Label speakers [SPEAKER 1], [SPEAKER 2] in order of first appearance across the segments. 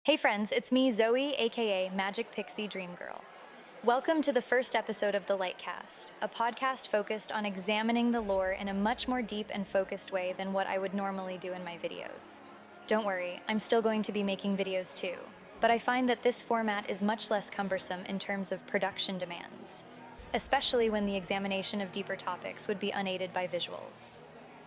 [SPEAKER 1] Hey friends, it's me, Zoe, aka Magic Pixie Dream Girl. Welcome to the first episode of the Lightcast, a podcast focused on examining the lore in a much more deep and focused way than what I would normally do in my videos. Don't worry, I'm still going to be making videos too, but I find that this format is much less cumbersome in terms of production demands, especially when the examination of deeper topics would be unaided by visuals.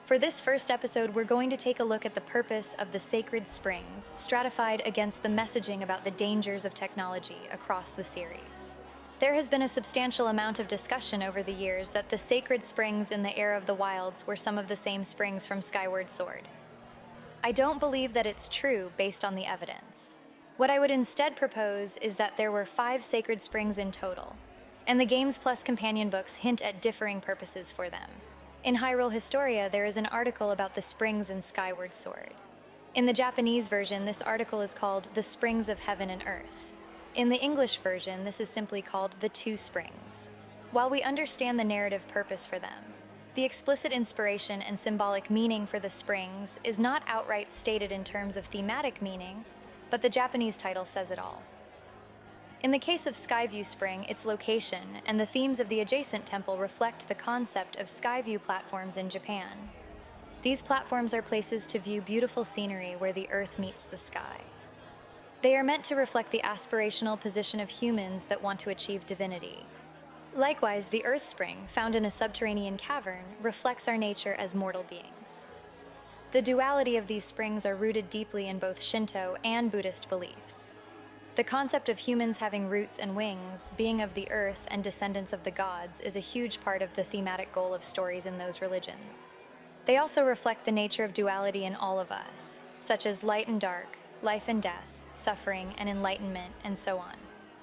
[SPEAKER 1] For this first episode, we're going to take a look at the purpose of the sacred springs, stratified against the messaging about the dangers of technology across the series. There has been a substantial amount of discussion over the years that the sacred springs in the Era of the Wilds were some of the same springs from Skyward Sword. I don't believe that it's true based on the evidence. What I would instead propose is that there were 5 sacred springs in total, and the Games Plus companion books hint at differing purposes for them. In Hyrule Historia, there is an article about the springs in Skyward Sword. In the Japanese version, this article is called The Springs of Heaven and Earth. In the English version, this is simply called The Two Springs. While we understand the narrative purpose for them, the explicit inspiration and symbolic meaning for the springs is not outright stated in terms of thematic meaning, but the Japanese title says it all. In the case of Skyview Spring, its location and the themes of the adjacent temple reflect the concept of Skyview platforms in Japan. These platforms are places to view beautiful scenery where the earth meets the sky. They are meant to reflect the aspirational position of humans that want to achieve divinity. Likewise, the Earth Spring, found in a subterranean cavern, reflects our nature as mortal beings. The duality of these springs are rooted deeply in both Shinto and Buddhist beliefs. The concept of humans having roots and wings, being of the earth and descendants of the gods, is a huge part of the thematic goal of stories in those religions. They also reflect the nature of duality in all of us, such as light and dark, life and death, suffering and enlightenment, and so on.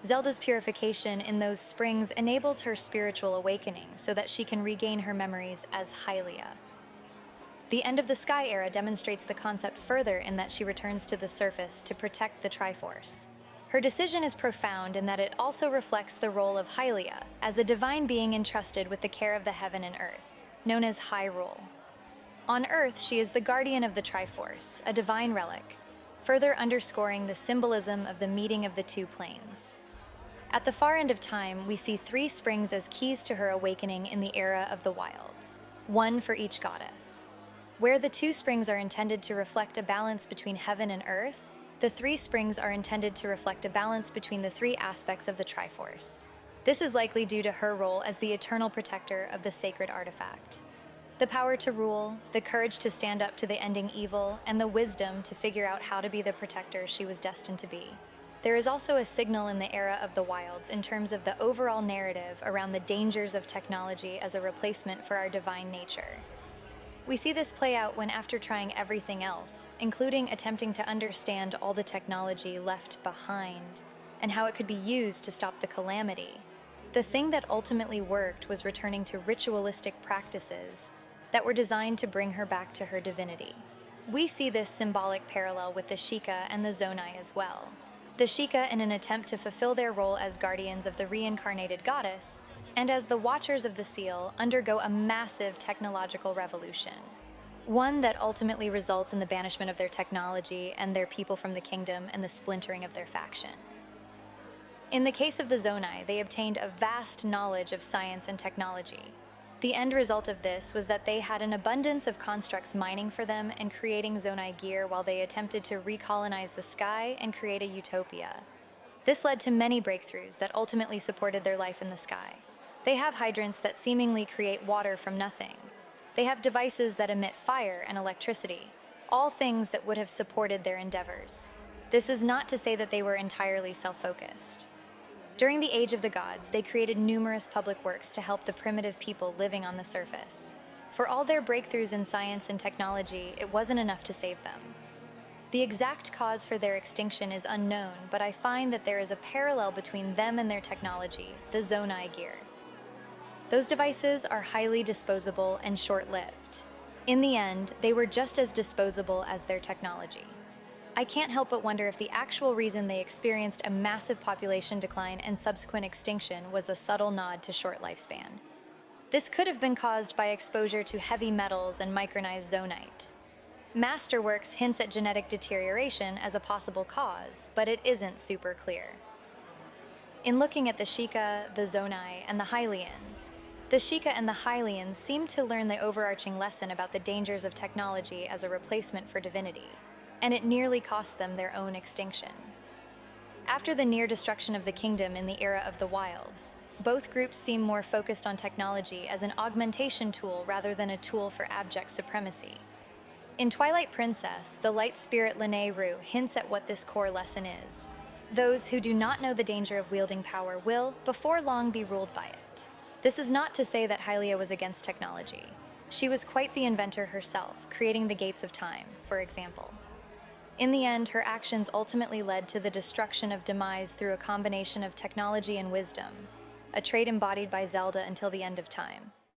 [SPEAKER 1] Zelda's purification in those springs enables her spiritual awakening so that she can regain her memories as Hylia. The End of the Sky era demonstrates the concept further in that she returns to the surface to protect the Triforce. Her decision is profound in that it also reflects the role of Hylia as a divine being entrusted with the care of the heaven and earth, known as Hyrule. On Earth, she is the guardian of the Triforce, a divine relic, further underscoring the symbolism of the meeting of the two planes. At the far end of time, we see 3 springs as keys to her awakening in the Era of the Wilds, one for each goddess. Where the 2 springs are intended to reflect a balance between heaven and earth, the 3 springs are intended to reflect a balance between the 3 aspects of the Triforce. This is likely due to her role as the eternal protector of the sacred artifact. The power to rule, the courage to stand up to the ending evil, and the wisdom to figure out how to be the protector she was destined to be. There is also a signal in the Era of the Wilds in terms of the overall narrative around the dangers of technology as a replacement for our divine nature. We see this play out when, after trying everything else, including attempting to understand all the technology left behind and how it could be used to stop the calamity, the thing that ultimately worked was returning to ritualistic practices that were designed to bring her back to her divinity. We see this symbolic parallel with the Sheikah and the Zonai as well. The Sheikah, in an attempt to fulfill their role as guardians of the reincarnated goddess, and as the Watchers of the Seal, undergo a massive technological revolution. One that ultimately results in the banishment of their technology and their people from the kingdom and the splintering of their faction. In the case of the Zonai, they obtained a vast knowledge of science and technology. The end result of this was that they had an abundance of constructs mining for them and creating Zonai gear while they attempted to recolonize the sky and create a utopia. This led to many breakthroughs that ultimately supported their life in the sky. They have hydrants that seemingly create water from nothing. They have devices that emit fire and electricity, all things that would have supported their endeavors. This is not to say that they were entirely self-focused. During the Age of the Gods, they created numerous public works to help the primitive people living on the surface. For all their breakthroughs in science and technology, it wasn't enough to save them. The exact cause for their extinction is unknown, but I find that there is a parallel between them and their technology, the Zonai gear. Those devices are highly disposable and short-lived. In the end, they were just as disposable as their technology. I can't help but wonder if the actual reason they experienced a massive population decline and subsequent extinction was a subtle nod to short lifespan. This could have been caused by exposure to heavy metals and micronized zonite. Masterworks hints at genetic deterioration as a possible cause, but it isn't super clear. In looking at the Sheikah, the Zonai, and the Hylians, the Sheikah and the Hylians seem to learn the overarching lesson about the dangers of technology as a replacement for divinity, and it nearly cost them their own extinction. After the near destruction of the kingdom in the era of the Wilds, both groups seem more focused on technology as an augmentation tool rather than a tool for abject supremacy. In Twilight Princess, the light spirit Lene Rue hints at what this core lesson is. Those who do not know the danger of wielding power will, before long, be ruled by it. This is not to say that Hylia was against technology. She was quite the inventor herself, creating the gates of time, for example. In the end, her actions ultimately led to the destruction of Demise through a combination of technology and wisdom, a trait embodied by Zelda until the end of time.